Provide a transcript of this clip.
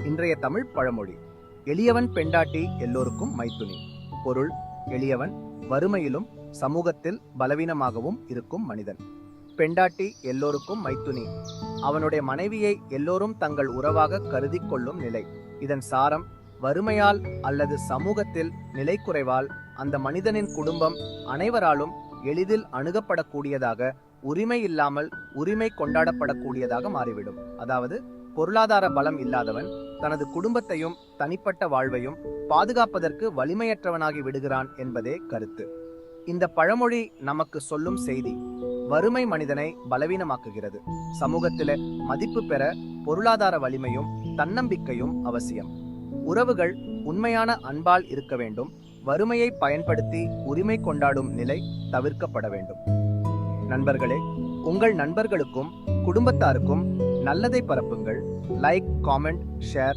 இன்றைய தமிழ் பழமொழி. எளியவன் பெண்டாட்டி எல்லோருக்கும் மைத்துனி. பொருள்: எளியவன் வறுமையிலும் சமூகத்தில் பலவீனமாகவும் இருக்கும் மனிதன். பெண்டாட்டி எல்லோருக்கும் மைத்துனி, அவனுடைய மனைவியை எல்லோரும் தங்கள் உறவாக கருதி கொள்ளும் நிலை. இதன் சாரம், வறுமையால் அல்லது சமூகத்தில் நிலைக்குறைவால் அந்த மனிதனின் குடும்பம் அனைவராலும் எளிதில் அணுகப்படக்கூடியதாக, உரிமை இல்லாமல் உரிமை கொண்டாடப்படக்கூடியதாக மாறிவிடும். அதாவது, பொருளாதார பலம் இல்லாதவன் தனது குடும்பத்தையும் தனிப்பட்ட வாழ்வையும் பாதுகாப்பதற்கு வலிமையற்றவனாகி விடுகிறான் என்பதே கருத்து. இந்த பழமொழி நமக்கு சொல்லும் செய்தி, வறுமை மனிதனை பலவீனமாக்குகிறது. சமூகத்தில மதிப்பு பெற பொருளாதார வலிமையும் தன்னம்பிக்கையும் அவசியம். உறவுகள் உண்மையான அன்பால் இருக்க வேண்டும். வறுமையை பயன்படுத்தி உரிமை கொண்டாடும் நிலை தவிர்க்கப்பட வேண்டும். நண்பர்களே, உங்கள் நண்பர்களுக்கும் குடும்பத்தாருக்கும் நல்லதை பரப்புங்கள். Like, comment, share